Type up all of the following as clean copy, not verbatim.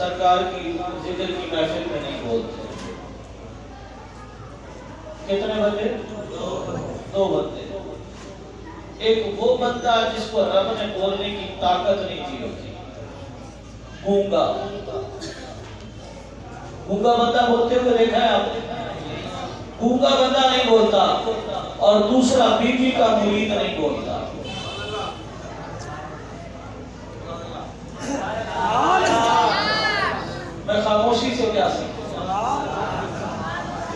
सरकार की जिक्र की महफिल में नहीं बोलते। कितने बंदे? दो बंदे। एक वो बंदा जिसको रब ने बोलने की ताकत नहीं दी होती, गूंगा। गूंगा बंदा बोलते हुए देखा है आपने? गूंगा बंदा नहीं बोलता। और दूसरा बीवी का मुरीद नहीं बोलता। मैं खामोशी से क्या सकता?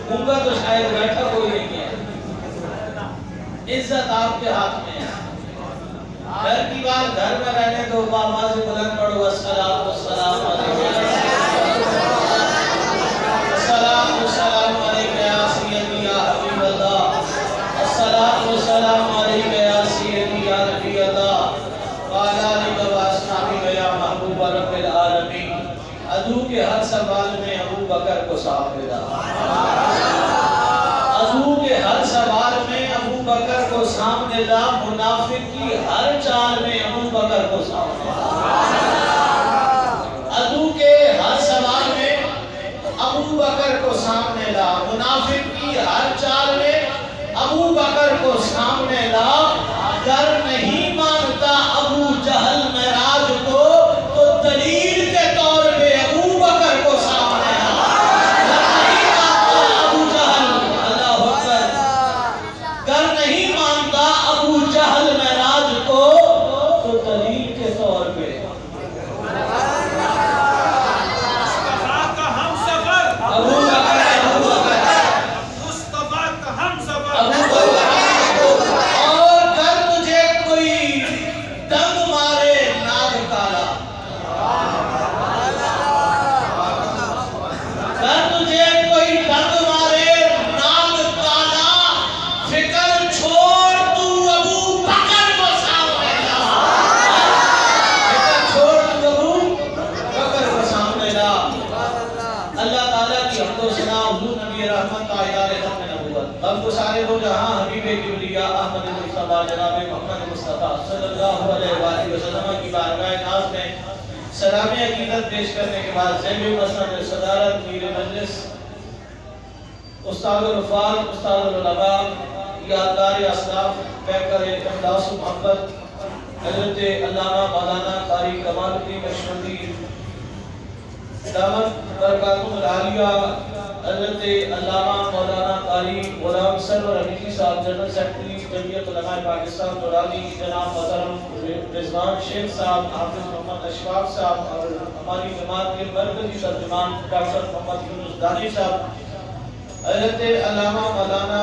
गूंगा तो शायद बैठा कोई नहीं है। इज्जत आपके हाथ में है। घर की बात घर में रहने दो, आवाज बुलंद पढ़ो, अस्सलाम वस्सलाम अलैका, अस्सलाम वस्सलाम अलैका या सय्यदी या हबीबल्लाह, अस्सलाम वस्सलाम अलैका सामने ला। अबू के हर सवाल में अबू बकर को सामने ला, मुनाफिक की हर चाल में अबू बकर को सामने ला। अबू के हर सवाल में अबू बकर को सामने ला, मुनाफिक की हर चाल में अबू बकर को सामने ला। डर नहीं मानता अबू जहल महराज को, तो दलील के तौर पे अबू बकर को सामने ला। डर नहीं मानता अबू जहल, अल्लाह अकबर, डर नहीं मानता अबू जहल महराज को, तो दलील के तौर पे अबू सलामी अकीदत पेश करने के बाद ज़ेबी मसनद सदारत मीर मजलिस उस्ताद रफ़ाल उस्ताद उलमा यादगार असलाफ बैकर इखलास मोहब्बत हज़रत अल्लामा मौलाना कारी कमालुद्दीन अशरफी दामत बरकातुहुल आलिया, हज़रत अल्लामा मौलाना कारी गुलाम सरवर हमीदी साहब जनरल सेक्रेटरी जमीयत उलमा पाकिस्तान दुरानी, जनाब मोहतरम रिजवान शेख साहब, हाफिज मोहम्मद अशफाक साहब और हमारी जमात के मरकजी तर्जुमान डॉक्टर मोहम्मद यूनुस दानी साहब, हज़रत अल्लामा मौलाना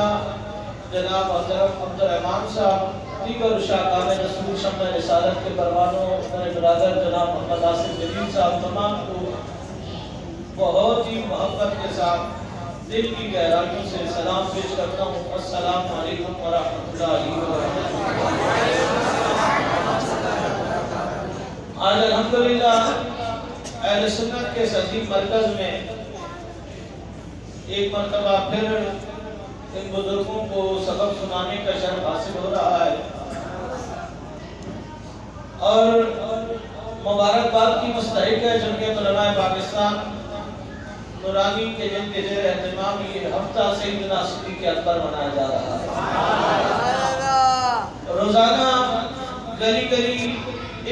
जनाब मोहतरम अब्दुल रहमान साहब, दीगर उशाकाम रसूल शम्मा रिसालत के परवानों, मेरे ब्रदर जनाब मोहम्मद आसिफ जलील साहब, तमाम को बहुत ही मोहब्बत के साथ दिल की गहराइयों से सलाम पेश करता हूँ। अस्सलाम वालेकुम व रहमतुल्लाहि व बरकातुहू। आज अल्हम्दुलिल्लाह अहले सुन्नत के सदी मरकज में एक मरतबा फिर इन बुजुर्गों को सबक सुनाने का शर्फ हासिल हो रहा है और मुबारकबाद की मुस्तहिक है जमयत उलमा पाकिस्तान नूरानी के जिनके ज़ेर एहतमाम ये हफ्ता सैयदना सिद्दीक़ अकबर मनाया जा रहा है। रोजाना गली गली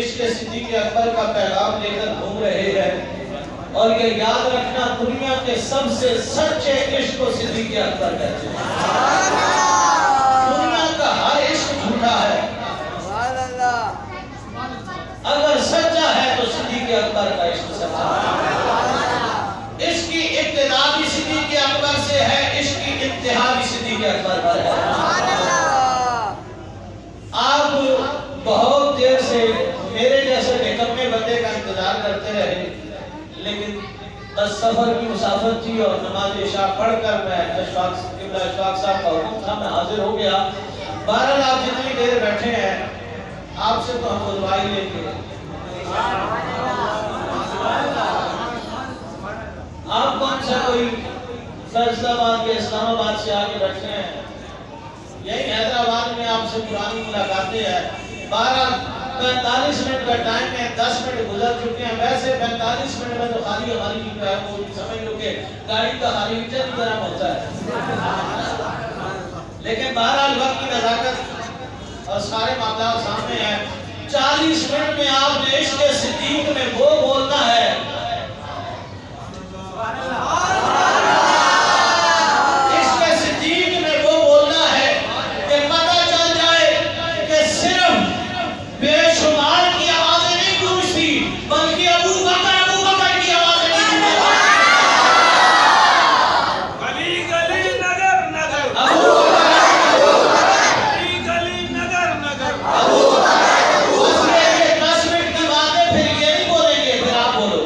इश्क़ सिद्दीक़ अकबर का पैगाम लेकर घूम रहे हैं और ये याद रखना दुनिया के सबसे सच्चे इश्क़ को सिद्दीक़ अकबर कहते हैं। दुनिया का हर इश्क़ झूठा है, अगर सच्चा है तो सिद्दीक़ अकबर का इश्क़ सच्चा है। इसकी इब्तिदा भी सिद्दीक़ अकबर से है, इसकी इंतहा भी सिद्दीक़ अकबर पर है। आप बहुत देर से मेरे जैसे निकम्मे बंदे का इंतजार करते रहे, लेकिन बस सफर की मुसाफत थी और नमाज इशा पढ़कर मैं अशफाक साहब का हुक्म था, मैं हाजिर हो गया। बहरहाल आप जितनी देर बैठे हैं आपसे तो हम बुलवा ही लेंगे। आप कौन सा कोई फैसलाबाद के इस्लामाबाद से आके बैठे हैं, यही हैदराबाद में आपसे पुरानी मुलाकातें हैं। 12-45 मिनट का टाइम है, 10 मिनट गुजर चुके हैं। वैसे 45 मिनट में तो खाली हमारी वो समझ लो कि गाड़ी का खाली इंजन गर्म होता है, लेकिन बहरहाल वक्त की नज़ाकत और सारे मामला सामने हैं। 40 मिनट में आपने इश्क़ सिद्दीक़ में वो बोलना है, इश्क़ सिद्दीक़ में वो बोलना है कि पता चल जाए कि सिर्फ बेशुमार की आवाज़ें नहीं गूंजती, बल्कि अबू बकर की आवाज़ें नहीं गूंजती। गली गली नगर नगर अबू बकर, गली गली नगर नगर अबू बकर। 10 मिनट की बात है, फिर ये नहीं बोलेंगे, फिर आप बोलो।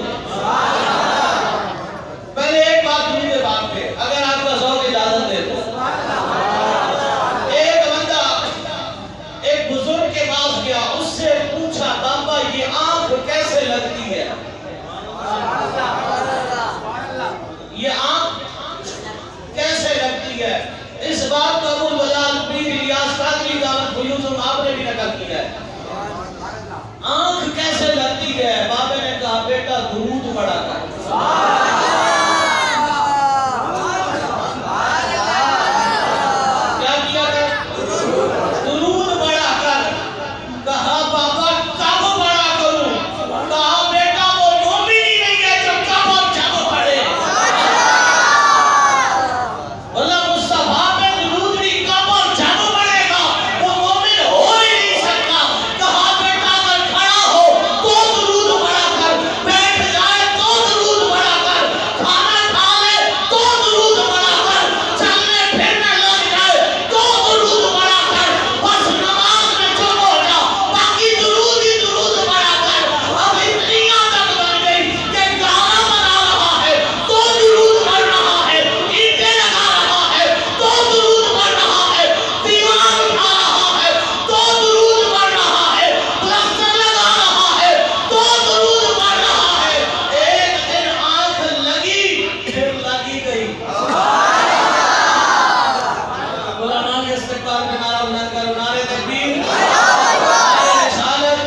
इकबाल के नारा बुलंद करो, नारे तकबीर, नारे रिसालत,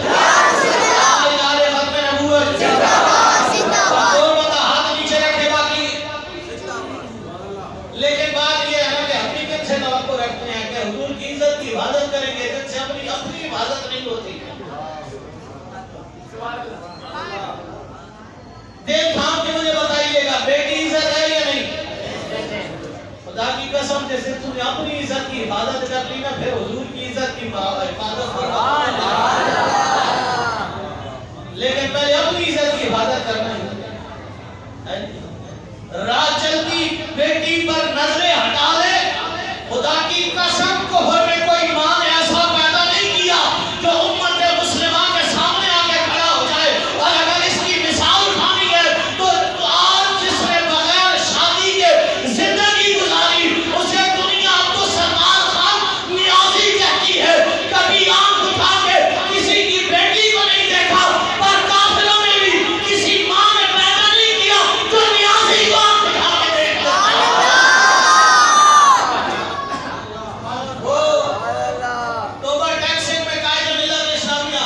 नारे खत्म नबूवत, और बता हाथ नीचे रखे बाकी। लेकिन बात ये है कि हकीकत से तवक्को रखते हैं कि हुजूर की इज्जत की हिफाजत करेंगे, जिससे अपनी हिफाजत नहीं होती। दिल थाम के मुझे बताइएगा, बेटी इज्जत है या नहीं? खुदा की कसम, जैसे तूने अपनी इज्जत की हिफाजत कर ली ना, फिर हुजूर की इज्जत की हिफाजत कर। लेकिन पहले अपनी इज्जत की हिफाजत करना है। रात चलती बेटी पर नजरें हटा ले, खुदा की कसम कोहर में कोई मां ने ऐसा पैदा नहीं किया जो उम्मत मुस्लिमा के सामने आके खड़ा हो जाए। और अगर इसकी मिसाल उठानी है तो आज जिसने बगैर शादी के जिंदगी गुजारी, उसे दुनिया तो सलमान खान नियाजी कहती है। कभी आंख उठा के किसी की बेटी को नहीं देखा, पर काफिलों में भी किसी मां ने पैदा नहीं किया जो नियाजी को आंख उठा के देखता। वो तौबा टैक्सिंग में कायदे मिल्लत इस्लामिया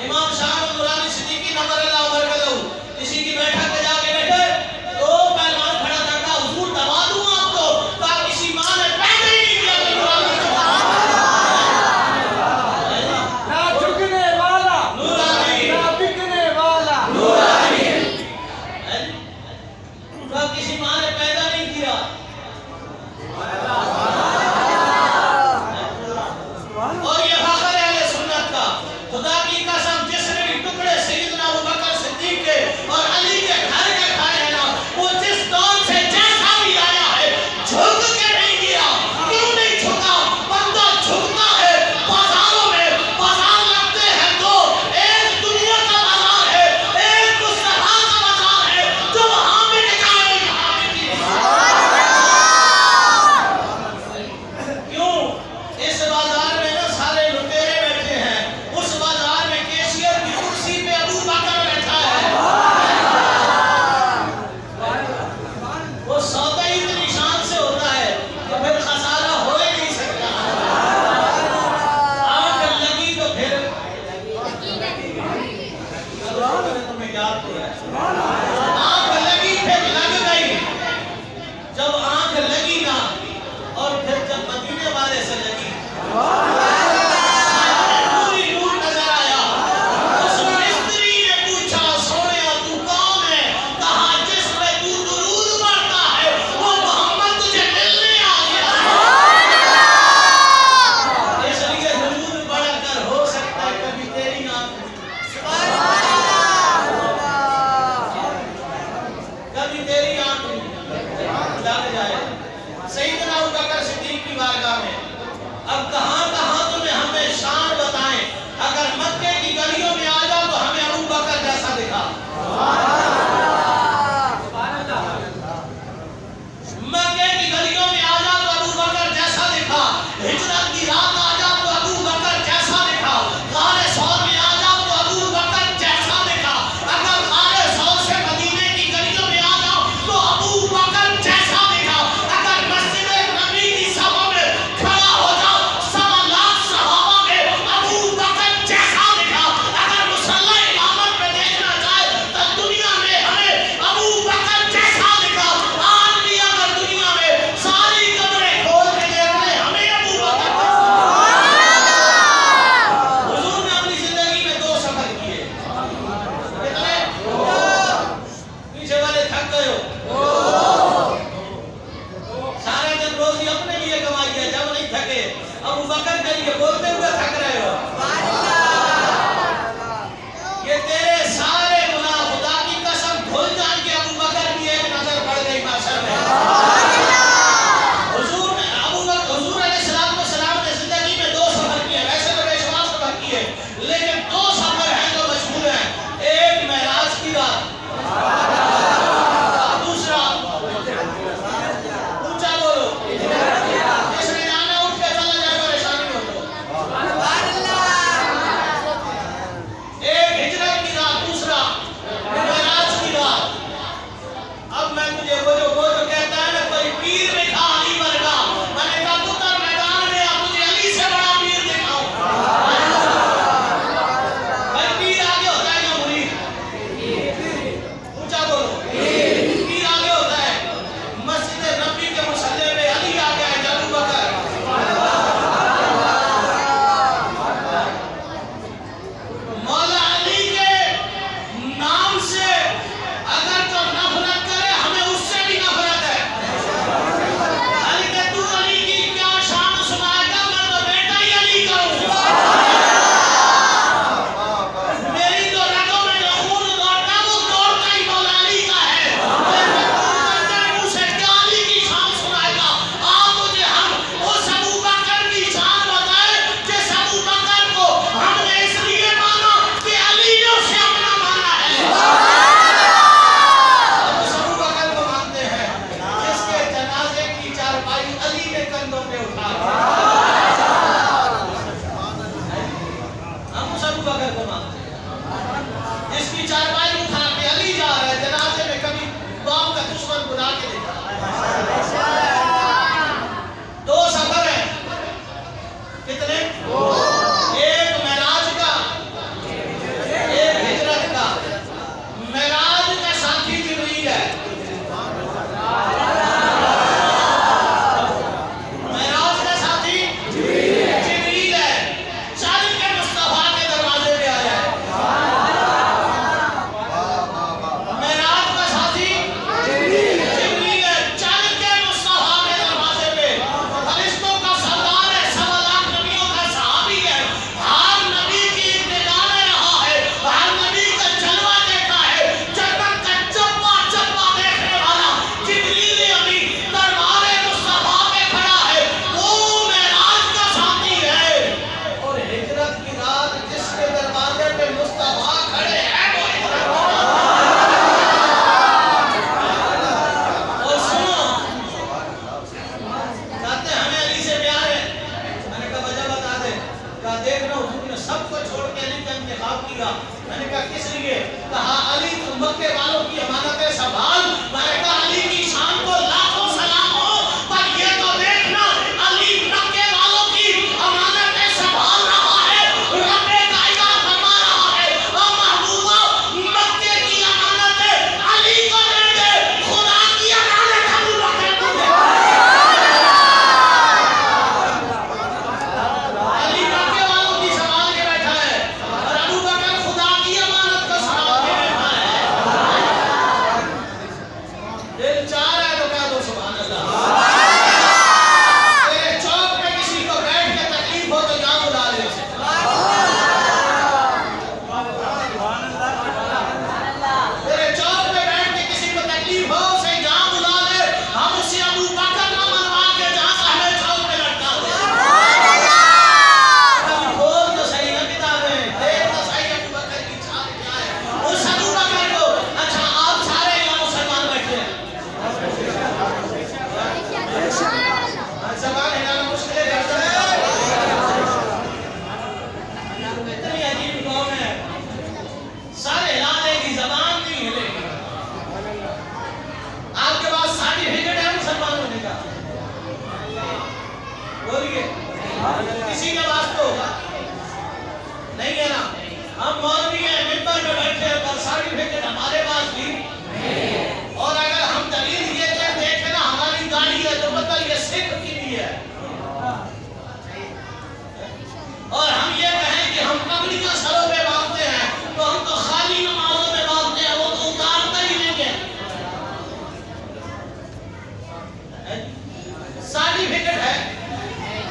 इमाम शाह नूरानी सिद्दीकी नमर अल्लाह बरकतहू किसी की बैठक पे जाके बैठे तो पहलवान खड़ा था, कहा हुजूर दबा दूं आपको, कहा किसी मां ने पैदा ही नहीं किया तो नूरानी ना झुकने वाला नूरानी ना बिकने वाला नूरानी कहा किसी मां ने पैदा नहीं किया। और ये फख्र है अहले सुन्नत का। खुदा की कसम, जिसने भी टुकड़े सैयदना अबू बकर सिद्दीक के और अली के घर के खाए हैं ना, वो जिस दौर से जैसा भी आया है झुक के नहीं गया। क्यों नहीं झुका? बंदा झुकता है बाजारों में। बाजार लगते हैं तो एक दुनिया का बाजार है, एक मुस्तफा का बाजार है, जो वहां में निकाले क्यों? इस बाजार में ना सारे लुटेरे बैठे हैं, उस बाजार में कैशियर की कुर्सी पे अबू बकर बैठा है। वो सौदा ही इतनी शान से होता है कि फिर खसारा हो ही नहीं सकता। आंख लगी तो फिर तुम्हें याद तो है, आंख लगी फिर लग गई। जब आंख लगी ना और फिर जब मदीने वाले से लगी, पूरी नूर नजर आया। उस मिस्त्री ने पूछा, सोनिया तू कौन है? कहा जिस पे तू दुरूद पढ़ता है वो मोहम्मद तुझे मिलने आ गया। इसलिए दुरूद पढ़कर हो सकता है कभी तेरी आंख कभी तेरी आंख लग जाए। सैयदना अबू बकर सिद्दीक की बारगाह में अब कहां तुम्हें हमें शान बताएं। अगर मक्के की गलियों में आ जाओ तो हमें अबू बकर जैसा दिखा। मक्के की गलियों में आ जाओ तो अबू बकर जैसा दिखा। हिजरत की रात आ जाओ तो अबू बकर जैसा दिखा। गारे सौर में आ जाओ तो अबू बकर जैसा दिखा। अगर गारे सौर से मदीने की गलियों में आ जाओ तो अबू बकर जैसा दिखा। अगर मस्जिद नबी की सभा में खड़ा हो जाओ, 1.25 लाख सहाबा में अबू बकर जैसा दिखा। अगर मुसल्ला इमामत पे देखना चाहे तो दुनिया में हमें अबू बकर जैसा दिखा। आज भी अगर दुनिया में सारी कब्रें खोल के देख ले, हमें अबू बकर हुजूर ने अपनी जिंदगी में 2 सफर किए। कितने? पीछे वाले थक गए हो। सारे दिन रोजी अपने लिए कमाई है, जब नहीं थके अबू बकर के लिए बोलते हुए थक रहे हो। ये तेरे सारे गुनाह खुदा की कसम धुल जाएंगे। अबू बकर की एक नजर पड़ गई माशर में। हुजूर ने हुजूर अलैहिस्सलाम ने जिंदगी में 2 सफर किए। वैसे तो बेशुमार सफर किए, लेकिन 2 सफर हैं जो मशहूर हैं। एक मेराज की रात, दूसरा ऊंचा बोलो, जिसने जाना उठ के चला जाए, परेशानी हो तो किया। मैंने कहा किस लिए? कहा अली तुम मक्के वालों की अमानतें संभाल। मैंने कहा अली की शान को लाखों सलाम हो, पर ये तो देखना अली मक्के वालों की अमानतें संभाल रहा है, रब्बे कायदा फरमा रहा है और महबूबा मक्के की अमानतें अली को दे दे, खुदा की अमानत अबू बकर को दे। अली मक्के वालों की संभाल के बैठा है और अबू बकर खुदा की अमानत को संभाल के बैठा है। दिल चाह रहा है तो कह दो सुभान अल्लाह। तेरे चौक पे किसी को बैठ के तकलीफ हो तो यहाँ बुला ले उसे। तेरे चौक पे बैठ के किसी को तकलीफ हो उसे यहाँ बुला ले, हम उसे अबू बकर ना मनवा के जहाँ हमें चौक पे लटका दे। कभी खोल तो सही ना किताबें, देख तो सही अबू बकर की छाप क्या है। उस अबू बकर को अच्छा आप सारे यहाँ मुसलमान बैठे हैं, ज़बान हिलाना मुश्किल है। इतनी अजीब कौम है, सर हिला देगी, ज़बान नहीं हिलेगी। आपके पास सर्टिफिकेट है मुसलमान होने का? बोलिए, किसी के पास तो होगा, नहीं है ना? हम मौलवी हैं, मिंबर पे बैठे हैं, पर सर्टिफिकेट हमारे पास भी और अगर हम दलील ये देखें ना हमारी गाड़ी है तो मतलब ये सिख की भी है और हम ये कहें कि हम पगड़ियां सरों पे बांधते हैं तो हम तो खाली नमाजों में बांधते हैं, वो तो उतारते ही नहीं है। सर्टिफिकेट है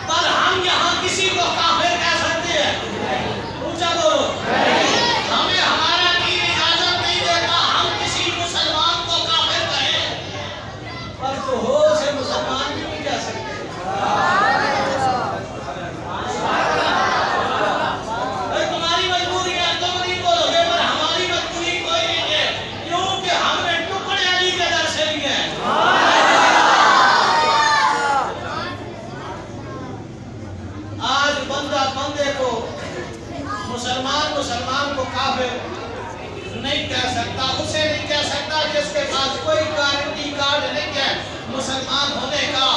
पर हम यहाँ किसी को काफिर कह सकते हैं? ऊंचा बोलो। हमें हमारा दीन इजाजत नहीं देता हम किसी मुसलमान को काफिर कहें, पर जो हो उसे मुसलमान भी नहीं कह सकते। अरे तुम्हारी मजबूरी है तुम नहीं बोलोगे, पर हमारी मजबूरी कोई नहीं है, क्योंकि हमने टुकड़े अली के दर से लिए हैं। आज बंदा बंदे को मुसलमान को काफिर नहीं कह सकता, उसे नहीं कह सकता जिसके पास कोई गारंटी कार्ड नहीं है मुसलमान होने का,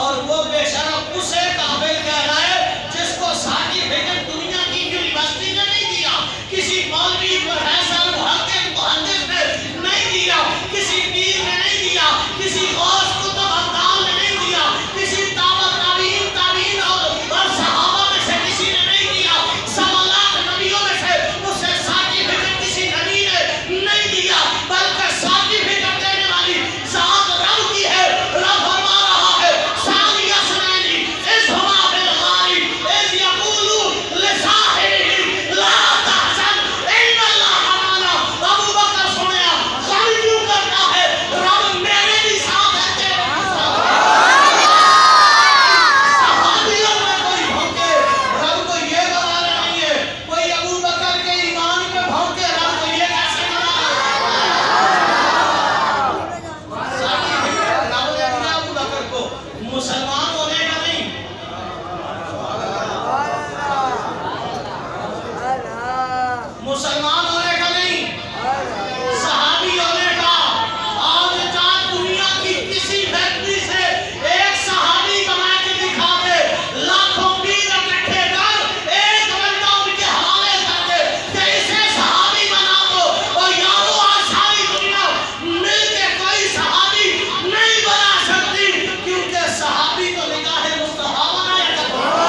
और वो बेशरम उसे काफिर कह रहा है जिसको सर्टिफिकेट दुनिया की यूनिवर्सिटी ने नहीं दिया, किसी मौलवी प्रोफेसर मुहक्किक मुहद्दिस ने नहीं दिया, किसी पीर ने नहीं दिया, किसी गौस कुतुब अब्दाल ने नहीं दिया, किसी ताबीन और सहाबा में से किसी ने नहीं दिया, सवा लाख नबियों में से उसे सर्टिफिकेट किसी नबी ने नहीं दिया, बल्कि सर्टिफिकेट देने वाली जात रब की है। रब फरमा रहा है सानिया सुनैनी इस हवा बिल गारी इस यकूलु लिसाहिरी ला तहज़न इन्नल्लाह माना। अबू बकर सुनया गम क्यों करता है, रब मेरे भी साथ है, तेरे भी साथ है। सहाबियों में कोई भौंके, रब को ये बनाना नहीं है, कोई अबू बकर के ईमान पे भौंके, रब को ये कैसे बनाना। सर्टिफिकेट रब ने दिया अबू बकर को, मुसलमान होने का नहीं। मुसलमान होने का नहीं, सहाबी होने का। आज चार दुनिया की किसी फैक्ट्री से एक सहाबी कमा के दिखा दे, लाखों वीर इकट्ठे कर एक बंदा उनके हवाले कर दे कि इसे सहाबी बना दो, और यारो आज सारी दुनिया मिलके कोई सहाबी नहीं बना सकती, क्योंकि सहाबी तो निगाहे मुस्तफा बनाया करता है।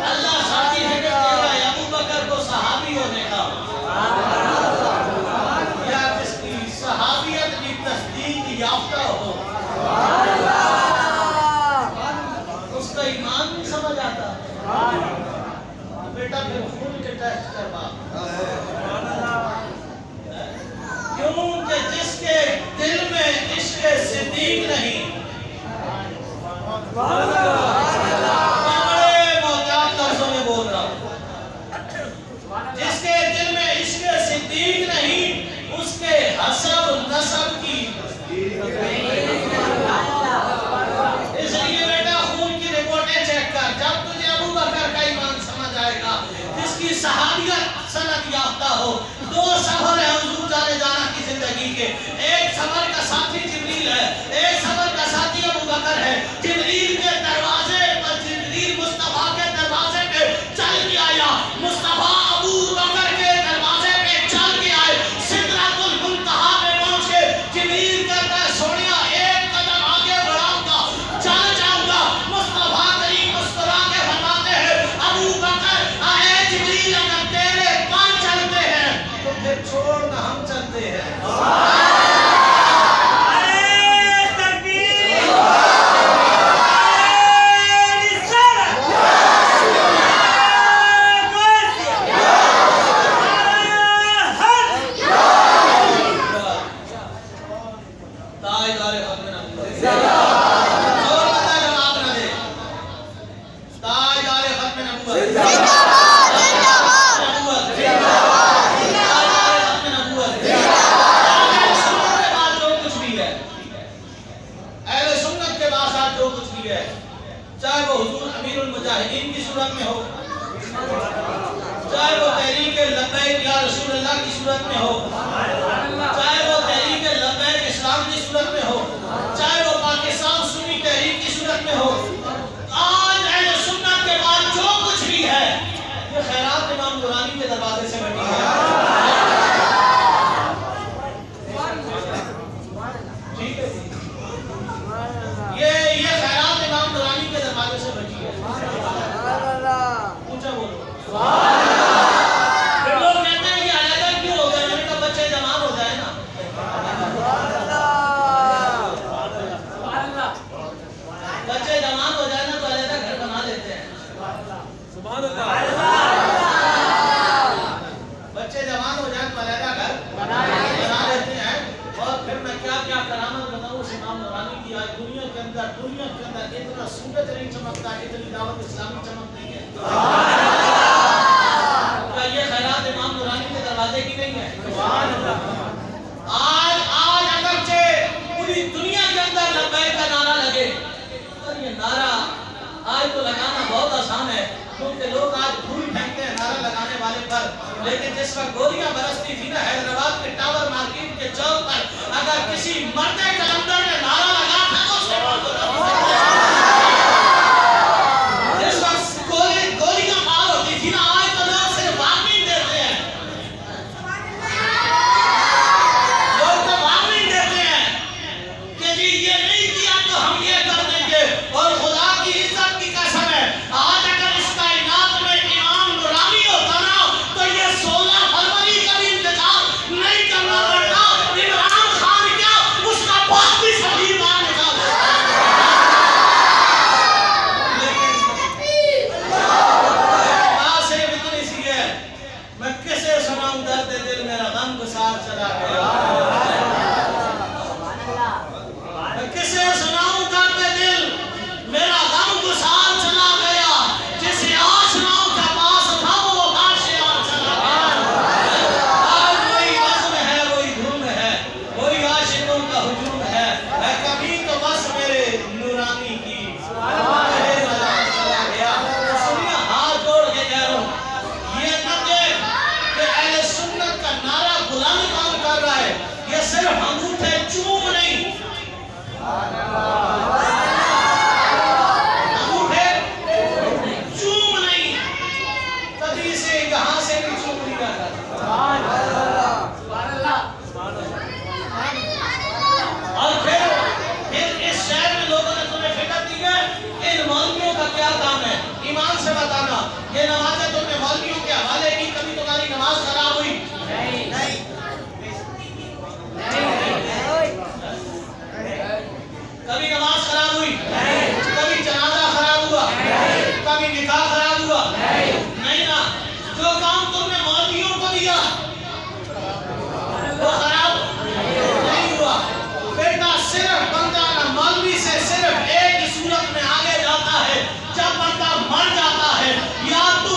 अल्लाह सर्टिफिकेट दे रहा है अबू बकर को सहाबी होने का, या जिसकी सहाबियत की तस्दीक याफ्ता हो, उसका ईमान नहीं समझ आता। बेटा फिर खुल के टेस्ट करवा, क्योंकि जिसके दिल में इश्क सिद्दीक नहीं, बड़े मोहतात लफ्जों में बोल रहा हूं, जिसके दिल में इश्क सिद्दीक नहीं उसके हसब नसब की। इसलिए बेटा खून की रिपोर्टें चेक कर, जब तुझे अबू बकर का ईमान समझ आएगा, जिसकी लीजिए, एक सबर का साथी जिब्रील है, एक सबर का साथी अबू बकर है। जिब्रील के दरवाजे पर, जिब्रील मुस्तफा के दरवाजे पे चल के आया, मुस्तफा अबू बकर के दरवाजे पे चल के आए, सिदरतुल मुंतहा पे पहुंच गए। जिब्रील कहता है सोनिया एक कदम आगे बढ़ाऊंगा, चल जाऊंगा। मुस्तफा करीम मुस्कुरा के फरमाते हैं अबू बकर आए जिब्रील अगर तेरे पांव चलते हैं तो फिर छोड़ ना हम चलते हैं। चाहे वो हुजूर अमीरुल मुजाहिदीन की सूरत में हो, चाहे वो तहरीक लब्बैक या रसूल अल्लाह की सूरत में हो, चाहे वो तहरीक लब्बैक इस्लाम की सूरत में हो, चाहे वो पाकिस्तान सुन्नी तहरीक की सूरत में हो, आज अहले सुन्नत के बाद जो कुछ भी है ये खैरात इमाम दुरानी के दरवाजे से बनी है। ठीक है, ये खैरात इमाम दुरानी के दरवाजे से बची है। ऊंचा बोलो। फिर लोग कहते हैं कि अलग क्यों हो गए, मैंने कहा बच्चे जवान हो जाए ना। बच्चे जवान हो जाए ना तो अलग घर बना लेते हैं। बच्चे जवान हो जाए तो अलग घर बना लेते हैं। और फिर मैं क्या क्या करामत बताऊं उस इमाम दुरानी की। आज दुनिया के अंदर इतना सूरज नहीं चमकता, इतनी दावत इस्लामी चमक रही है। क्या ये खैरात इमाम दुरानी के दरवाजे की नहीं है? आज अगरचे पूरी दुनिया के अंदर लब्बैक का नारा लगे, और ये नारा आज तो लगाना बहुत आसान है क्योंकि लोग आज धूल फेंकते हैं नारा लगाने वाले पर। लेकिन जिस वक्त गोलियां बरसती थी ना हैदराबाद के टावर मार्केट के चौक पर, अगर किसी मर्दे कलंदर ने नारा लगा था तो उसे जिस वक्त गोलियां मार होती थी ना, आज तो लोग सिर्फ वार्निंग देते हैं। लोग तो वार्निंग देते हैं कि जी ये नहीं किया तो हम ये कर देंगे। और खुदा की इज्जत की कसम है, आज अगर इस कायनात में इमाम दुरानी होता ना तो ये 16 फरवरी का भी इंतजार नहीं करना पड़ता। इमरान खान क्या उसका बाप भी शहीद मार निकाल। मैं किसे सुनाऊं दर्द दिल, मेरा गम गुसार चला गया। मैं किसे सुनाऊं दर्द दिल, मेरा गम गुसार चला गया। जिसे आशनाओं का पास था वो आशियां चला गया। आज वही वज़्न है, वही धुन है, वही आशिकों का हुजूम है। कभी तो बस मेरे नूरानी की चला गया। सुनिए, हाथ जोड़ के कह रहा हूं, ये न देख कि अहले सुन्नत का नारा बुलंद कौन कर रहा है। ये सिर्फ अंगूठे चूम नहीं, अंगूठे चूम नहीं, कभी से यहाँ से भी चूम नहीं करता। और फिर इस शहर में लोगों ने तुम्हें फिक्र दी है, इन मौलवियों का क्या काम है? ईमान से बताना, ये नमाज़ें तुमने मौलवियों के हवाले की, कभी तुम्हारी नमाज खराब हुई? नहीं। कभी नमाज खराब हुई? नहीं। कभी जनाजा खराब हुआ? नहीं। कभी निकाह खराब हुआ? नहीं ना। जो काम तुमने मौलवियों को दिया वो खराब नहीं हुआ। बेटा सिर्फ बंदा ना मौलवी से सिर्फ एक ही सूरत में आगे जाता है, जब बंदा मर जाता है। या तू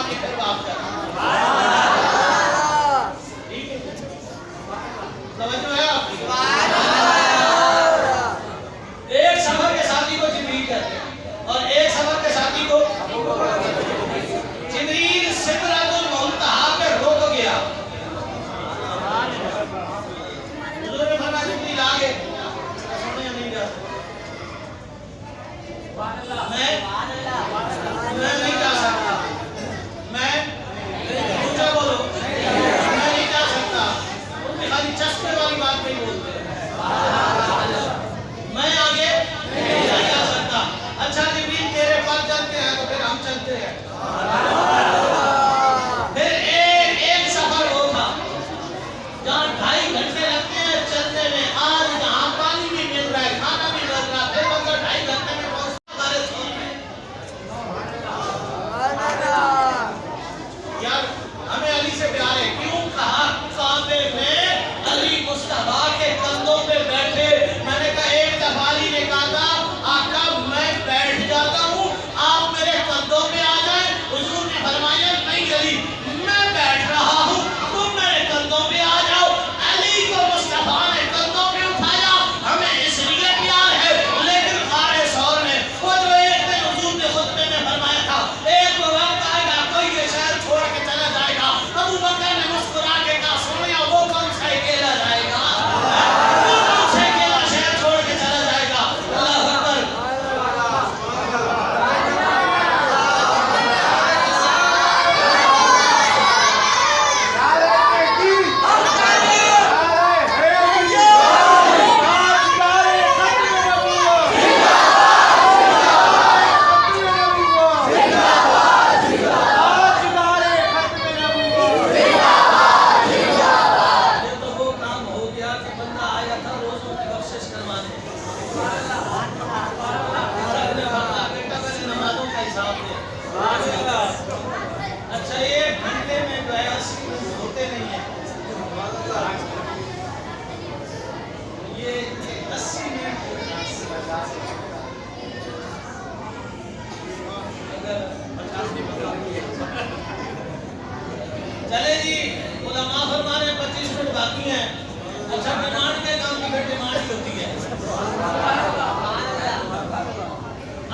के फिर बात कर। ठीक है, समझ में है आपकी? एक सफर के साथी को जिब्रील कहते हैं और एक सफर के साथी को जिब्रील सिदरतुल मुंतहा पे रुक गया। हुजूर ने फरमाया जिब्रील आगे सोने नहीं जा मैं नहीं जा सकता। मैं ऊंचा बोलो, मैं नहीं जा सकता। खाली चश्मे वाली बात नहीं बोलते। मैं आगे नहीं जा सकता। अच्छा जिब्रील तेरे पास चलते हैं तो फिर हम चलते हैं। फिर एक सफर वो था जहाँ 2.5 घंटे लगते हैं चलने में। आज जहाँ पानी भी मिल रहा है, खाना भी मिल रहा है, फिर मतलब 2.5 घंटे में पहुंचता हमारे सोन में। यार हमें अली से प्यार है। क्यों कहा काबे में अली मुस्तफा के कंधों पे बैठे। मैंने कहा एक दफा अली ने कहा था आका मैं बैठ जाता हूँ, आप मेरे कंधों पे आ जाए। हुजूर ने फरमाया नहीं अली मैं बैठ रहा हूँ, तुम मेरे कंधों पे आ जाओ। अली को मुस्तफा ने कंधों पे उठाया। हमें इसलिए प्यार है। लेकिन सारे शौर में वो जो एक दिन हुजूर ने खुतबे में फरमाया था एक वक्त आएगा कोई ये शहर छोड़ के चला जाएगा। अबू बकर ने मुस्कुरा के कहा सोनिया वो कौन सा अकेला जाएगा, वो कौन सा अकेला शहर छोड़ के चला जाएगा। अल्लाह अकबर। ये तो वो काम हो गया कि बंदा आया था रोजों की बख्शिश करवाने। अपने बंदा बेटा पहले नमाजों का हिसाब दे। अच्छा एक घंटे में जो है 80 मिनट होते नहीं है। ये 80 मिनट अगर 50 भी चले जी। उलमा फरमा रहे 25 मिनट बाकी हैं। अच्छा डिमांड के काम की फिर डिमांड ही होती है।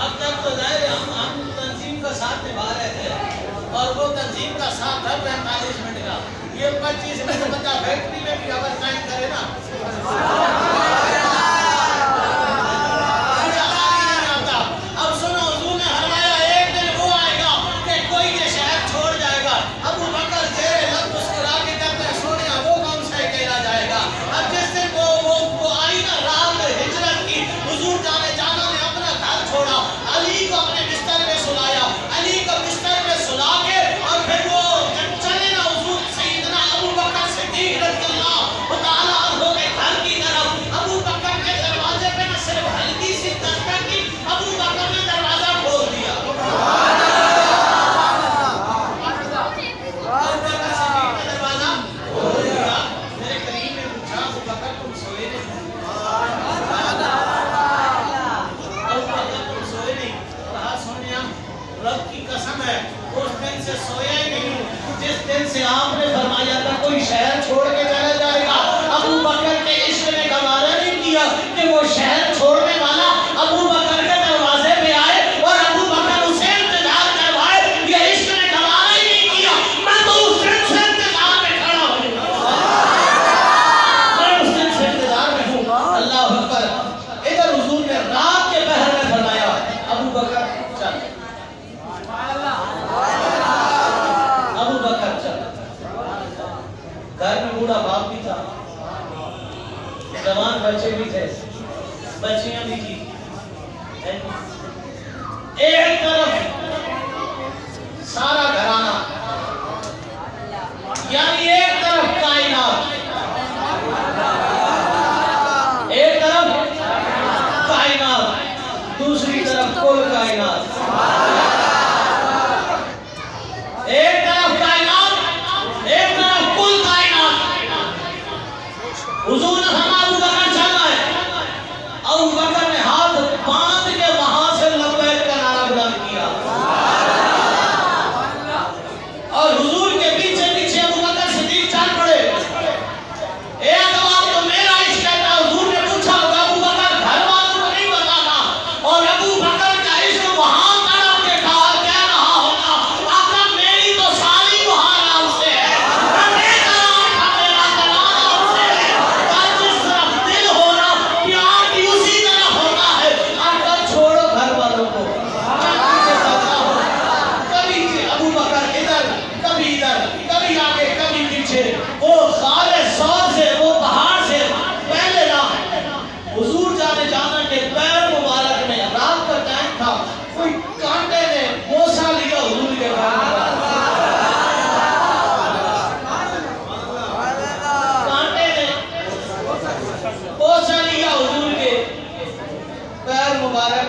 अब तक तो जाहिर है हम तंजीम का साथ निभा रहे थे और वो तंजीम का साथ था 45 मिनट का। ये 25 मिनट बंदा फैक्ट्री में भी अगर टाइम करे ना आता। अब सुनो हुजूर ने फरमाया एक दिन वो आएगा कि कोई ये शहर छोड़ जाएगा। अबू बकर चेहरे लग मुस्कुरा के कहते हैं सोनिया वो कौन सा अकेला जाएगा। अब जिस दिन वो आई ना रात हिजरत की, हुजूर जाने जाना ने अपना घर छोड़ा, अली को अपने बिस्तर में सुलाया। अली को बिस्तर में सुला के और फिर वो जब चले ना हुजूर सैयदना अबू बकर सिद्दीक रज़ियल्लाहु ताला अन्हु के घर की तरफ। अबू बकर के दरवाजे पे न सिर्फ हल्की सी दस्तक की, अबू बकर ने दरवाजा खोल दिया। अबू बकर सिद्दीक ने दरवाजा खोल दिया। मेरे करीम ने पूछा अबू बकर तुम सोए नहीं? अबू बकर तुम सोए नहीं? कहा सोनिया रब की कसम है उस दिन से सोया ही नहीं हूँ जिस दिन से आपने फरमाया था कोई शहर छोड़ के चला जाएगा। अबू बकर के इश्क ने गवारा नहीं किया कि वो शहर छोड़ने वाला अबू बकर के दरवाजे पे आए और अबू बकर उसे इंतजार करवाए। ये इश्क ने गवारा ही नहीं किया। मैं तो उस दिन से इंतजार में खड़ा हूँ। मैं उस दिन से इंतजार में हूँ। अल्लाह अकबर। इधर हुजूर ने रात के पहर में फरमाया अबू बकर चल, अबू बकर चल। घर में बूढ़ा बाप भी था, जवान बच्चे भी थे, बच्चियां भी थी। एक तरफ सारा घराना यानी एक तरफ कायनात, एक तरफ कायनात, दूसरी तरफ कुल कायनात। एक तरफ कायनात, एक तरफ कुल कायनात। हुजूर ने फरमाया अबू बकर चलना है। अबू बकर ने हाथ बांध के वहां से लब्बैक का नारा बुलंद किया।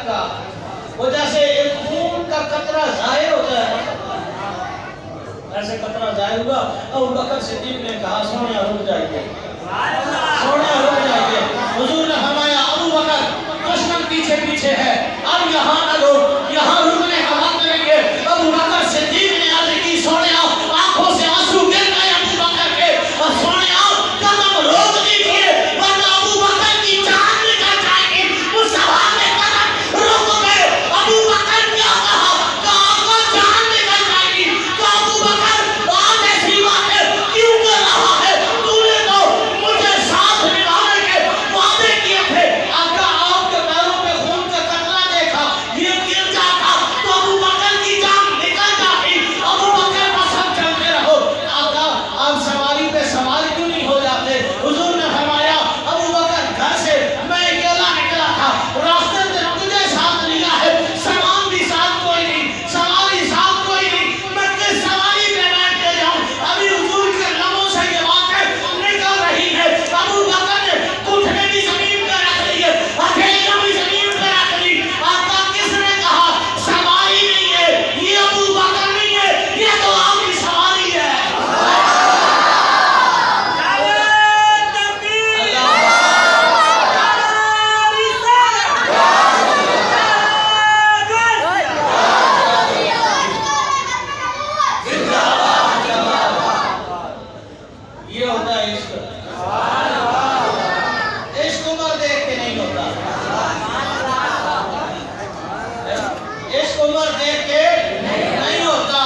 का, वो जैसे एक खून का कतरा जाहिर होता है, ऐसे कतरा जाहिर हुआ। अबू बकर सिद्दीक ने कहा सोनिया रुक जाइए, सोनिया रुक जाइए। हुजूर ने फरमाया अबू बकर दुश्मन पीछे पीछे है, अब यहाँ न लो, यहाँ रुकने का वक्त नहीं है। अबू बकर सिद्दीक ने अर्ज की सोनिया, आंखों से आंसू गिर गए अबू बकर के, और सोनिया कदम रोक दीजिए वरना अबू बकर की जान निकल जाएगी। मुस्तफा ने कदम रोक गए। अबू बकर क्या कहा, आपका जान निकल जाएगी। तो अबू बकर बात ऐसी बात है क्यों कर रहा है, तूने तो मुझे साथ निभाने के वादे किए थे। आका आपके पैरों पे खून का कतरा देखा, ये गिर जाता तो अबू बकर की जान निकल जाती। अबू बकर बस हम चलते रहो। आका आप सवारी पे सवार क्यों नहीं हो जाते। हुजूर ने फरमाया अबू बकर घर से मैं अकेला निकला था, रास्ते में तुझे साथ लिया है, सामान भी साथ कोई नहीं, सवारी साथ कोई नहीं, मैं किस सवारी पे बैठ के जाऊं। अभी हुजूर के लबों से ये बातें निकल रही है। अबू बकर ने घुटने भी जमीन पे रख लिए, हथेलियां भी जमीन पे रख ली। आका किसने कहा सवारी नहीं है, ये अबू बकर नहीं है, ये तो आपकी सवारी है। ये होता है इश्क। इश्क उम्र देख के नहीं होता, इश्क उम्र देख के नहीं होता।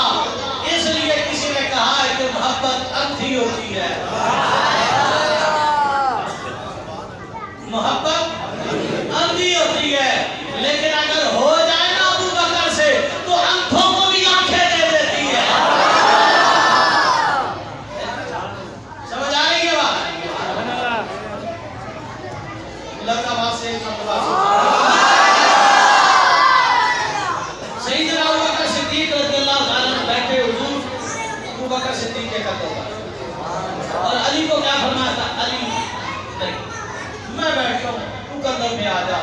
इसलिए किसी ने कहा है कि मोहब्बत अंधी होती है, मोहब्बत अंधी होती है। लेकिन अगर हो जाए ना अबू बकर से तो अंधों को भी आंखें दे देती है। समझ आ रही है बात। सईदना अबू बकर सिद्दीक रज़ियल्लाहु ताला अन्हु बैठे हुजूर अबू बकर सिद्दीक के कदमों पर, और अली को क्या फरमाया था, अली नहीं मैं बैठता हूँ, तू कंधों पे आ जा।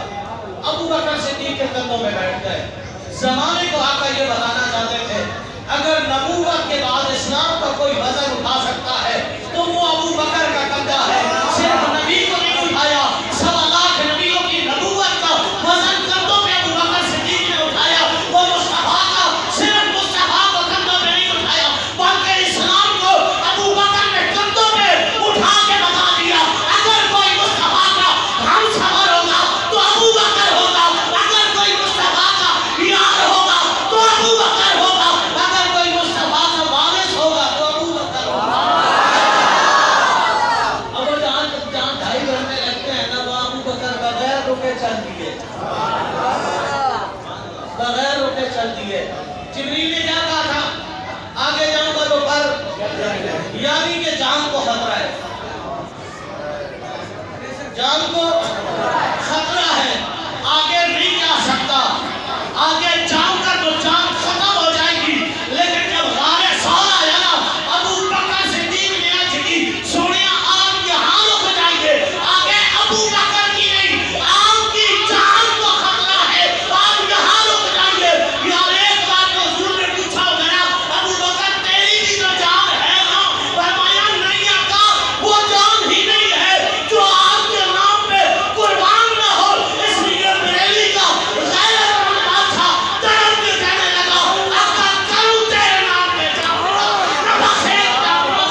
अबू बकर सिद्दीक के कंधों में बैठ गए। जमाने को आका ये बताना चाहते थे अगर नबूवत के बाद इस्लाम का कोई वजन उठा सकता है तो वो अबू बकर का कंधा है। सिर्फ नबी को नहीं उठाया, 1.25 लाख नबियों की नबूवत का वजन कंधों पे अबू बकर सिद्दीक ने उठाया। वो मुस्तफा का सिर्फ मुस्तफा को कंधों पे नहीं उठाया, बल्कि इस्लाम को अबू बकर ने कंधों पे उठा के बता दिया अगर कोई मुस्तफा का हम सफर होगा तो अबू बकर होगा, अगर कोई मुस्तफा का यार होगा तो अबू बकर होगा, अगर कोई मुस्तफा का वारिस होगा तो अबू बकर होगा। अब जहाँ 2.5 घंटे लगते हैं ना, वो अबू बकर बगैर रुके चल दिए, बगैर रुके चल दिए। जिब्रील ने क्या कहा था, आगे जाऊंगा तो पर यानी कि जान को खतरा है, जान को खतरा है, आगे नहीं जा सकता, आगे जाऊंगा तो जान खत्म हो जाएगी। लेकिन जब गारे सौर आया ना, अबू बकर सिद्दीक ने अर्ज की सोनिया आप यहाँ रुक जाइए, आगे अबू बकर की नहीं आपकी जान को खतरा है, आप यहाँ रुक जाइए। यार एक बात तो हुजूर ने पूछा गया अबू बकर तेरी भी तो जान है ना, फरमाया नहीं आका वो जान ही नहीं है जो आपके नाम पे कुर्बान न हो। इसलिए बरेली का गैरतमंद बादशाह तड़प के कहने लगा आका करूं तेरे नाम पे जाऊंगा, नफस एक जाऊंगा,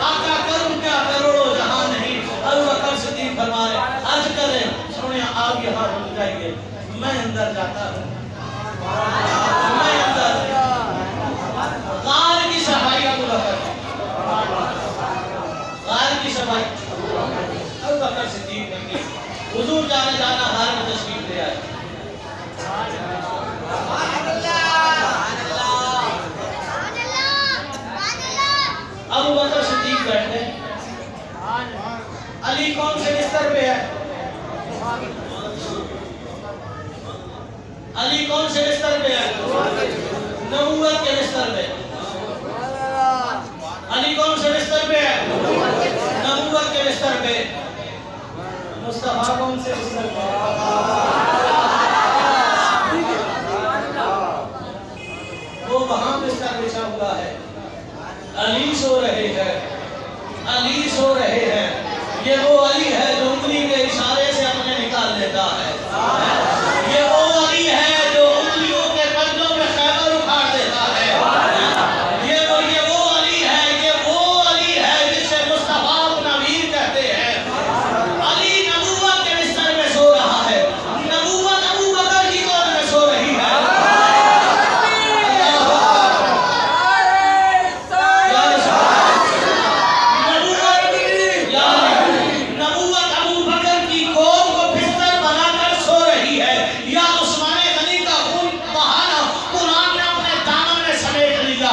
आका करूं क्या करोड़ों जहां नहीं। अबू बकर सिद्दीक फरमाए अर्ज करें सोनिया आप यहाँ रुक जाइए, मैं अंदर जाता हूँ, मैं अंदर। गार की सफाई अबू बकर, गार की सफाई अबू बकर सिद्दीक ने की। हुजूर जाने जाना हार में तशरीफ ले आए। अबू बकर सिद्दीक बैठे, अली कौन से बिस्तर पे है, अली कौन से बिस्तर पे है, नबूवत के बिस्तर पे। अली कौन से बिस्तर पे है, नबूवत के बिस्तर पे। मुस्तफा मुस्तफा कौन से बिस्तर पे है? वो वहां बिस्तर बिछा हुआ है, अली सो रहे हैं, अली सो रहे हैं। ये वो अली है जो उंगली के इशारे से अपने निकाल लेता है। ये वो अली है जो उंगलियों के पंजों में खैबर उखाड़ देता है। ये वो अली है, ये वो अली है जिसे मुस्तफा अपना वीर कहते हैं। अली नबूवत के बिस्तर में सो रहा है, नबूवत अबू बकर की गोद में सो रही है। नबूवत अबू बकर की गोद को बिस्तर बनाकर सो रही है। या उस्माने गनी का खून बहाना कुरान ने अपने दामन में समेट लिया।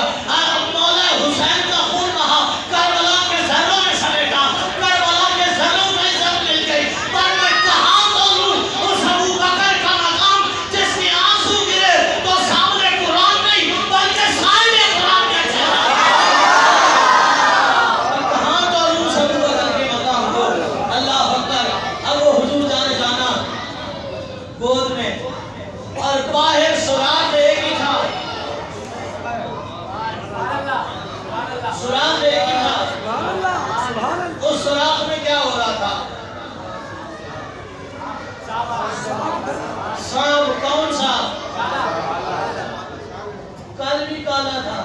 मौला हुसैन का खून बहा करबला के जर्रों में समेटा। करबला के जर्रों में इज्जत मिल गई। पर मैं कहां बोलूं उस अबू बकर का मकाम जिसके आंसू गिरे तो सामने कुरान नहीं बल्कि सामने कुरान के चेहरा। कहां बोलूं उस अबू बकर के मकाम को। अल्लाह अकबर। अब वो हुजूर जाना गोद में और बाहर सुराख एक ही था, सुराख एक ही था। उस सुराख में क्या हो रहा था? सांप। कौन सा? कल भी काला था,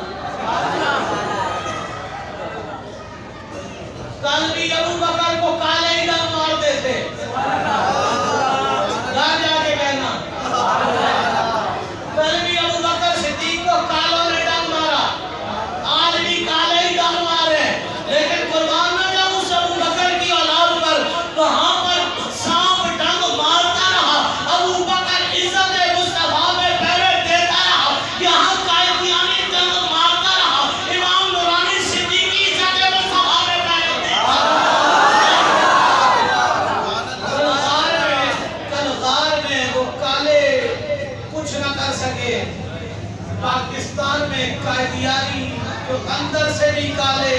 कल भी अबू बकर को काले ही डंग मारते थे। घर जाके कहना, कल भी अबू बकर सिद्दीक को कालों ने डंग मारा, आज भी काले ही डंग मारे। लेकिन कुर्बान न जाऊं उस अबू बकर की औलाद पर, वहां पर सांप डंग मारता रहा, अबू बकर इज्जत मुस्तफा में पहरे देता रहा। यहाँ कायदियानी डंग मारता रहा, इमाम नूरानी सिद्दीकी इज्जत मुस्तफा में पहरे देता कलगार में वो काले कुछ न कर सके। पाकिस्तान में कायदियानी जो अंदर से भी काले,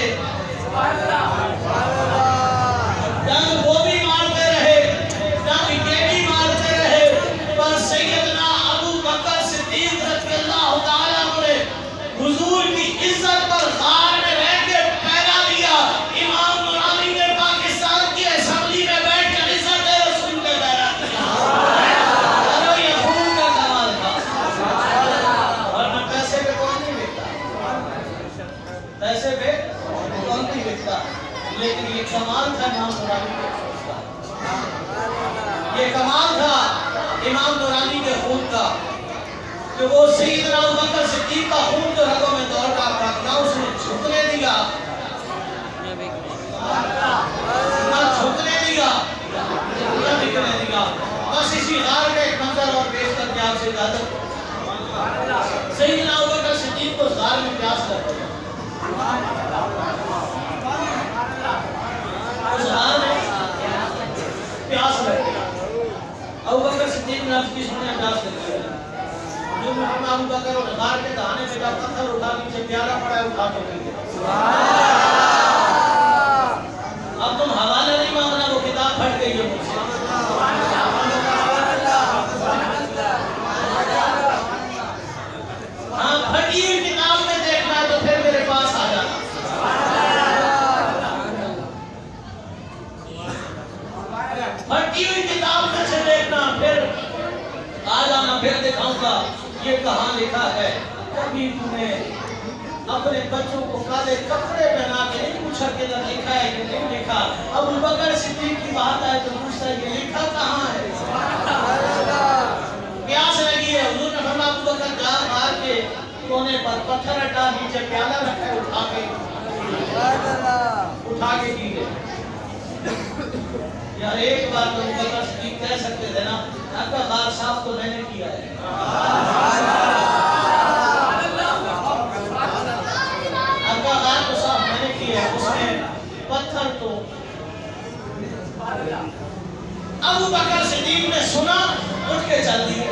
डंग वो भी मारते रहे, डंग ये भी मारते रहे। पर सैयदना अबू बकर सिद्दीक रज़ियल्लाहु ताला अन्हु ने हुजूर की इज्जत पर गार में रह के पैदा लिया। इमाम नूरानी ने पाकिस्तान की असेंबली में बैठकर इज्जत रसूल पे पैदा किया। अरे ये खून का कमाल था। और मैं पैसे पे कौन नहीं बिकता, पैसे पे कौन नहीं बिकता, लेकिन ये कमाल था इमाम नूरानी के खून का। ये कमाल था इमाम नूरानी के खून का कि वो सैयदना अबू बकर सिद्दीक का खून जो रगों में दौड़ रहा था, ना उसने झुकने दिया, ना झुकने दिया, ना बिकने दिया। बस इसी गार का एक मंजर और पेश करके आपसे इजाजत। सैयदना अबू बकर सिद्दीक को गार में प्यास लग गई। उस गार में प्यास लग गई। अबू बकर सिद्दीक ने अर्ज की, सुने प्यास लग गई। जो अबू बकर और गार के दहाने पे का पत्थर उठा नीचे प्याला पड़ा है, उठा के पी लिया। अब तुम हवाला नहीं मांगना, वो किताब फट गई है मुझसे। हाँ, फटी हुई किताब में देखना है तो फिर मेरे पास आ जाना। फटी हुई किताब में से देखना, फिर आ जाना, फिर दिखाऊंगा ये कहाँ लिखा है। कभी तूने अपने बच्चों को काले कपड़े पहना के नहीं पूछा कि इधर लिखा है कि नहीं लिखा। अबू बकर सिद्दीक की बात आए तो पूछता है ये लिखा कहाँ है। प्यास लगी है, हुजूर ने फरमाया अबू बकर जा मार के कोने पर पत्थर हटा, नीचे प्याला रखा है, उठा के पी ले। यार एक बार तो अबू बकर सिद्दीक कह सकते थे ना, आपका बात साफ तो मैंने किया है। आपका बात तो साफ मैंने किया है, उसने पत्थर तो। अबू बकर सिद्दीक ने सुना, उठ के चल दिए।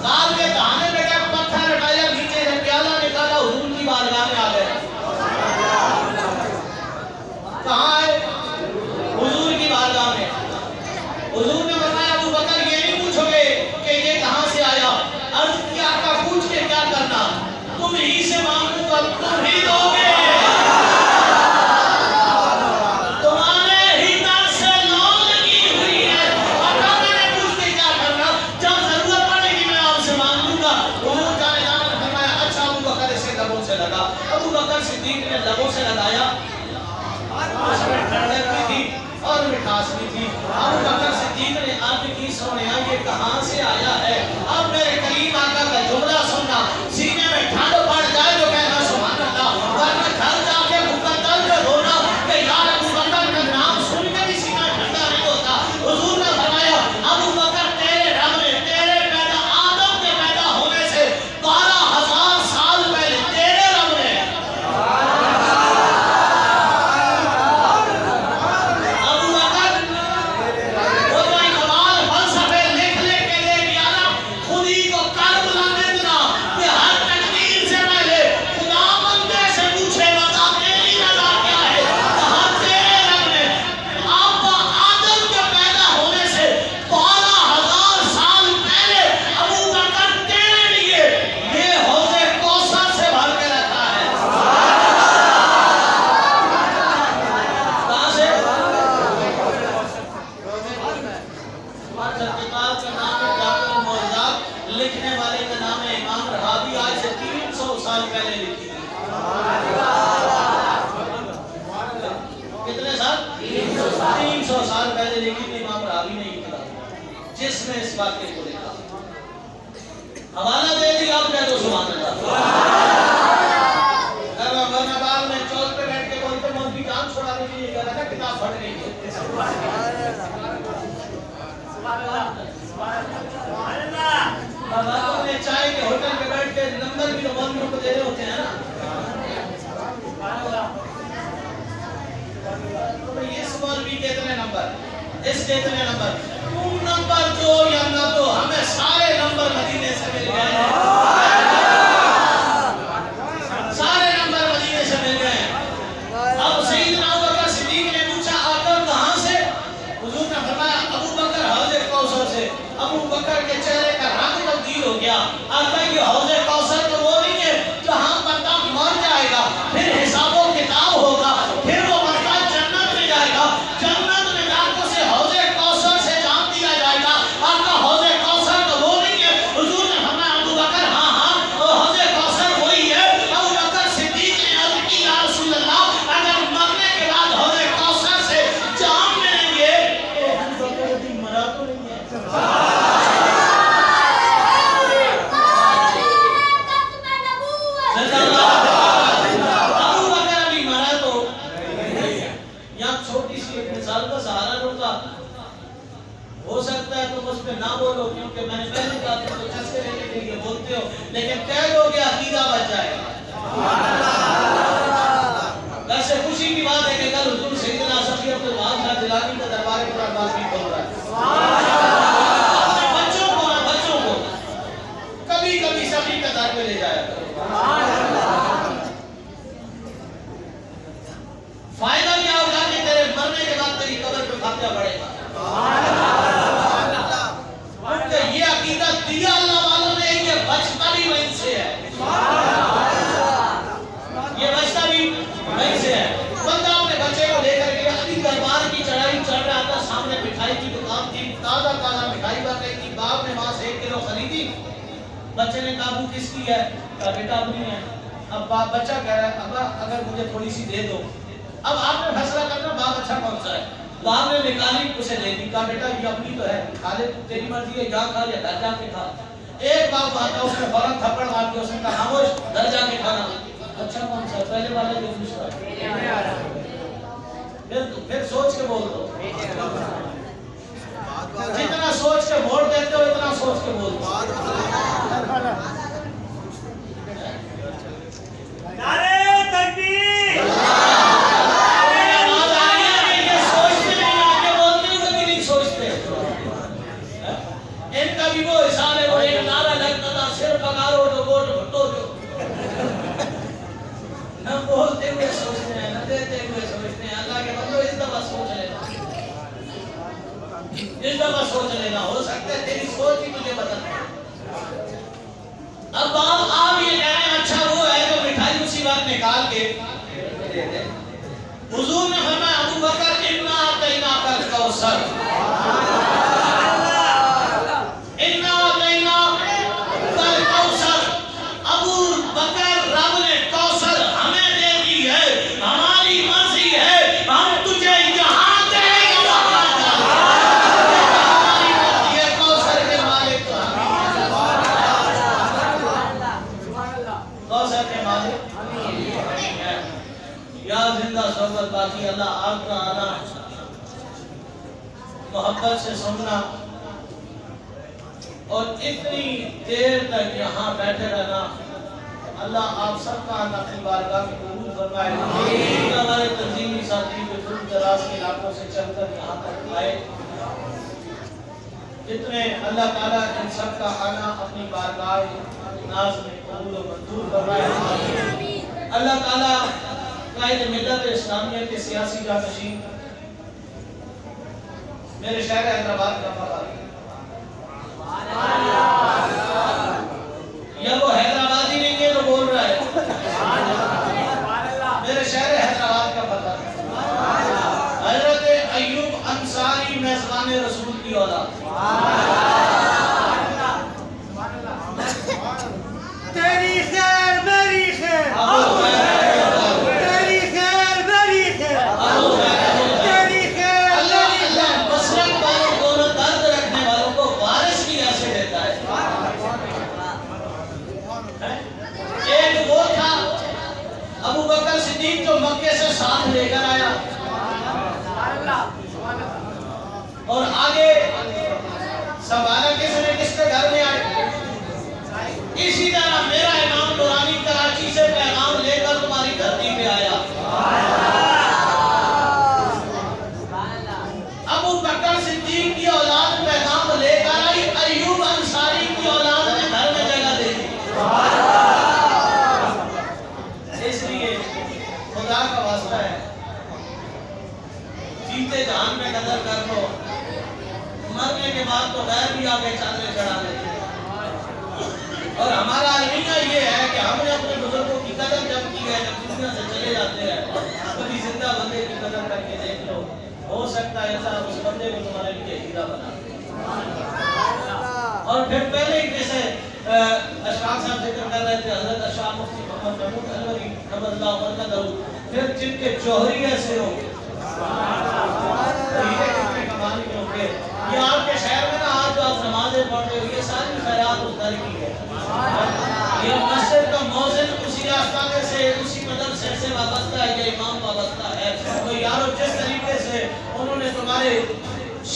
गाल के दहाने में क्या पत्थर हटाया, नीचे से प्याला निकाला, हुजूर की बारगाह में आ गए। कहाँ है हुजूर पर मिठास नहीं थी। अबू बकर सिद्दीक ने अर्ज की, सोनिया ये कहां से आया है? अब मेरे करीम आका का जुमला सुनना, सीने में ठंड पड़ जाए तो कहना सुभान अल्लाह, वरना घर जाके मुकद्दर में रोना कि यार अबू बकर का नाम सुन के भी सीना ठंडा नहीं होता। हुजूर ने फरमाया, अबू बकर तेरे रब ने तेरे पैदा आदम के पैदा होने से 12,000 साल पहले तेरे रब ने अबू बकर वो जो इकबाल फलसफे लिख लिख के ले गया ना, खुद ही को करबला में इतना कि हर तकदीर से पहले खुदा बंदे से पूछे बता तेरी रजा क्या है? कहा तेरे रब ने आपका आदम के पैदा होने से 12,000 साल पहले अबू बकर तेरे लिए ये हौज़े कौसर से भर के रखा है। कहां से? किताब का नाम है जामिउल मौइज़ात, लिखने वाले का नाम है इमाम रहाबी, आज से 300 साल पहले लिखी थी। कितने साल? 300 साल पहले लिखी थी इमाम रहाबी ने ये किताब, जिसने इस वाक़े को लिखा। हवाला दे दिया, आप कह दो सुभान अल्लाह। अगर बरनाबाद में चौक पे बैठ के बोलते मौलवी जान छुड़ाने के लिए कह रहा था, किताब फट गई है। अब अपने चाय के होटल पे बैठ के नंबर भी तो मौलवियों को दे रहे होते हैं ना। तो इस मौलवी के इतने नंबर, इसके इतने नंबर, तुम नंबर दो या ना दो, हमें सारे नंबर मदीने से मिल गए हैं। सारे नंबर मदीने से मिल गए हैं। अब सैयदना अबू बकर सिद्दीक ने पूछा, आकर कहां से? हुजूर ने फरमाया, अबू बकर हौज़े कौसर से। अबू बकर के चेहरे का रंग तब्दील हो गया। आता ये हौज़े कौसर तो वो नहीं है जहां बंदा मर जाएगा, फिर हिसाबो किताब होगा, फिर वो बंदा जन्नत में जाएगा, जन्नत में जाकर उसे हौज़े कौसर से जाम दिया जाएगा। आपका हौज़े कौसर तो वो नहीं है। हुजूर ने फरमाया, अबू बकर हां हां वो हौज़े कौसर वही है। अबू बकर सिद्दीक ने अर्ज़ की, या रसूल अल्लाह, अगर मरने के बाद हौज़े कौसर से जाम मिलेंगे तो अबू बकर अभी मरा तो नहीं है। अबू बकर अभी मरा तो यहाँ छोटी सी एक मिसाल का सहारा लूंगा। हो सकता है तुम उस पर ना बोलो, क्योंकि मैंने पहले कहा तुम तो चस्के लेने के लिए बोलते हो, लेकिन कह दोगे अकीदा बच जाएगा। वैसे खुशी की बात है कि कल हुजूर सैयदना सफी अब्दुल वहाब शाह जिलानी का दरबार कुरान भी खोल रहा है। अपने बच्चों को ना, बच्चों को कभी कभी सफी का दर पे ले जाया करो। फायदा क्या होगा कि तेरे मरने के बाद तेरी कब्र पे फातिहा पड़ेगा। क्योंकि ये अकीदा दिया अल्लाह वालों ने, ये बचता भी वहीं से है, ये बचता भी वहीं से है। बंदा अपने बच्चे को लेकर के अभी दरबार की चढ़ाई चढ़ रहा था, सामने मिठाई की दुकान थी, ताजा ताजा मिठाई बन रही थी। बाप ने वहां से 1 किलो खरीदी। बच्चे ने कहा, किसकी है? कहा बेटा अपनी है। अब बच्चा कह रहा है, अब्बा अगर मुझे थोड़ी सी दे दो। अब आपने फैसला करना बाप अच्छा कौन सा है। बाप ने निकाली, उसे दे दी। कहा बेटा ये अपनी तो है, खा ले, तेरी मर्जी है, यहाँ खा या घर जाके खा। एक बाप आता, उसने फौरन थप्पड़ मार के उसने कहा, खामोश, घर जाके खाना। अच्छा कौन सा? पहले वाले जो दूसरा। फिर सोच के बोल दो। जितना सोच के वोट देते हो इतना सोच के बोल दो। नारे तकबीर। इनका भी वो हिसाब है, वो एक नारा लगता था, सिर पकारो तो वोट भुट्टो दो। न बोलते हुए सोचते हैं, न देते हुए सोचते हैं। अल्लाह के बंदो इस दफा सोच लेना, इस दफा सोच लेना। हो सकता है तेरी सोच ही तुझे बदल दे। अब आप ये कह रहे हैं अच्छा वो है जो मिठाई उसी वक्त निकाल के दे दे। हुजूर ने फरमाया, अबू बकर इन्ना अतैना कल कौसर, इन्ना अतैना कल कौसर। अबू बकर रब ने कौसर हमें दे दी है, हमारी मर्जी है, हम तुझे यहाँ देंगे। मोहब्बत से सुनना और इतनी देर तक यहाँ बैठे रहना। अल्लाह आप सबका अपनी बारगाह में कबूल फरमाए। हमारे तंजीमी साथी जो दूर दराज के इलाकों से चलकर यहाँ तक आए, जितने अल्लाह ताला इन सब का आना अपनी बारगाह नाज में कबूल और मंजूर फरमाए। अल्लाह ताला कायद मिल्लत इस्लामिया के सियासी जानशीन मेरे शहर हैदराबाद का फखर, या वो हैदराबादी नहीं है तो बोल रहा है, मेरे शहर हैदराबाद का फखर हजरत अय्यूब अंसारी मेजबान रसूल की औलाद। तेरी खैर मेरी खैर, तेरी खैर मेरी खैर, तेरी खैर मेरी खैर। मसलक वालों को न दर्द रखने वालों को वारिस भी ऐसे देता है। एक वो था अबू बकर सिद्दीक जो मक्के से साथ लेकर आया और आगे संभाला किसने, किसके घर में आए। इसी तरह मेरा इमाम नूरानी कराची से पैगाम लेकर तुम्हारी धरती पे आया। अबू बकर सिद्दीक की औलाद पैगाम लेकर आई, अय्यूब अंसारी की औलाद ने घर में जगह दे दी। इसलिए खुदा का वास्ता है, जीते जहान में कदर कर लो, मरने के बाद तो गैर भी आगे चांदे चढ़ा देते हैं। और हमारा अलमिया ये है कि हमने अपने बुजुर्गों की कदर जब की है, जब दुनिया से चले जाते हैं, कभी जिंदा बंदे की कदर करके देख लो, हो सकता है ऐसा उस बंदे को तुम्हारे लिए हीरा बना दे। और फिर पहले ही जैसे अशफाक साहब जिक्र कर रहे थे, हजरत अशफाक मुफ्ती मोहम्मद महमूद अलवरी रज़ियल्लाहु अन्हु, फिर जिनके जौहरी ऐसे हो ये आपके शहर में ना, आज जो आप नमाजें पढ़ रहे हो, ये सारी खैरात उस दर की है। ये मस्जिद का मौज़िन उसी आस्थाने से, उसी मदरसे से वाबस्ता है, ये इमाम वाबस्ता है। तो यारो जिस तरीके से उन्होंने तुम्हारे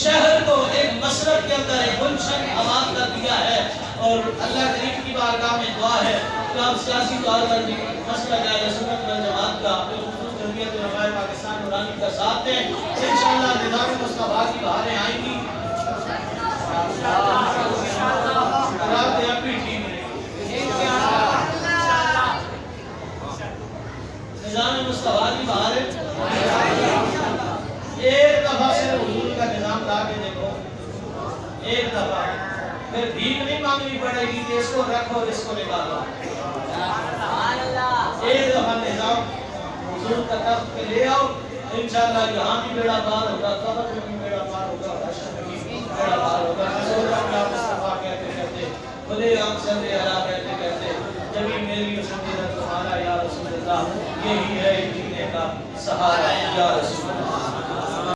शहर को एक मसरत के अंदर एक गुलशन आबाद कर दिया है, और अल्लाह करीम की बारगाह में दुआ है कि आप सियासी तौर पर भी मसला अहले सुन्नत वल जमात का, जमीयत उलमाए पाकिस्तान नूरानी का साथ दें। इंशाअल्लाह निज़ाम मुस्तफा की बहारें आएंगी, रात अभी ठीक निज़ाम मुस्तफा की बहारें एक दफा से हुजूर का निज़ाम ला के देखो, एक दफा, फिर भीख नहीं मांगनी पड़ेगी कि इसको रखो और इसको निकालो। एक दफा निज़ाम हुजूर का तख्त पे ले आओ, इंशाअल्लाह यहाँ भी बेड़ा पार होगा, कब्र में भी बेड़ा पार होगा, हश्र में भी बेड़ा पार होगा। मुस्तफा कहते कहते, खुले आम सल्ले अला कहते कहते, जब मेरी तुम्हारा या रसूल अल्लाह, यही है जीने का सहारा या रसूल अल्लाह।